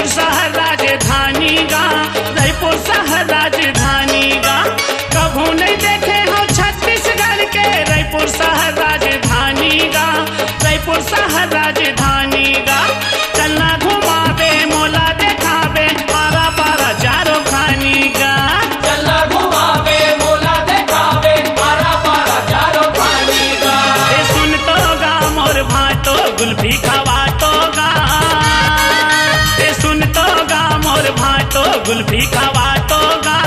रायपुर शहर राजधानी गा, रायपुर शहर राजधानी गा। कभू नहीं देखे हो छत्तीसगढ़ के रायपुर शहर राजधानी गा, रायपुर शहर राजधानी गा। चलना घुमावे मोला देखावे पारा पारा चारों खानी गा। चलना घुमावे मोला देखावे पारा पारा चारों खानी गा। ए सुन तो गा मोर भाटो गुल्फी खवा तो गा, ए सुन तो गा मोर भाटो गुल्फी खवा तो गा।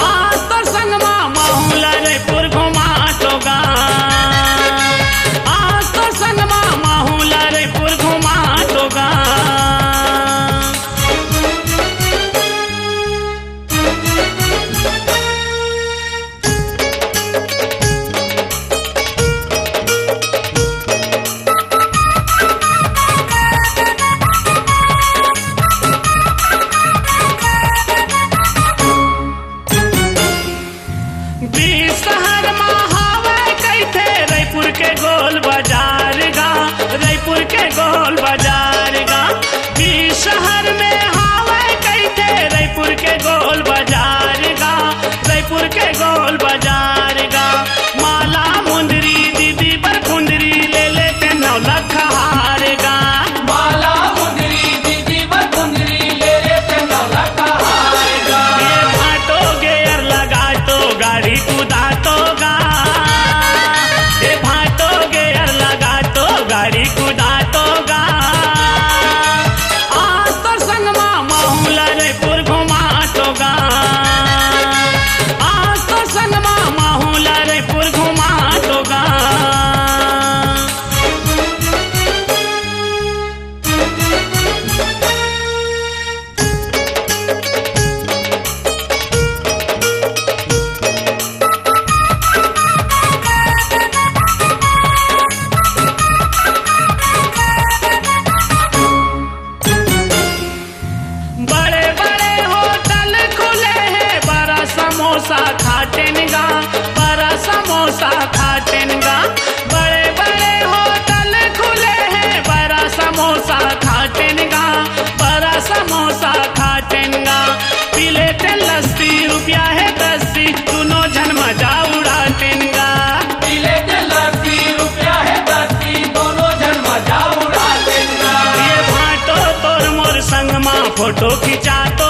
आज तो संगमा माहौला रायपुर घुमा तो गा, आज तो संगमा माहौला रायपुर घुमा तो गा। बीस शहर महावे कैथे रायपुर के गोल बाजार गा, रायपुर के गोल बाजार गा। बीस शहर में हावे कैथे रायपुर के गोल बाजार गा, रायपुर के गोल बाजार गा। माला मुंदरी दीदी पर कुंदरी ले लेते 9 लाख हार गा। माला मुंदरी दीदी बर कुंदरी ले लेते 9 लाख हार गा। ये भाटो गेयर लगा तो गाड़ी कूदा तो गा, ये भाटो गेयर लगा तो गाड़ी कूदा तो गा। आज तो संगमा माहौला रायपुर घुमा तो गा, आज तो संगमा माहौला रायपुर घुमा तो गा। बड़े बड़े होटल खुले हैं बड़ा समोसा खाटेन गा, बड़ा समोसा खाटेन गा। बड़े बड़े होटल खुले हैं बड़ा समोसा खाटेन गा, बड़ा समोसा खाटेन गा। पी लेते लस्सी रुपया है 10 दोनों जन मजा उड़ातेन गा। पी लेते लस्सी रुपया है 10 दोनों जन मजा उड़ा देंगा। ये भाटो तोर मोर संग माँ फोटो खिंचा तो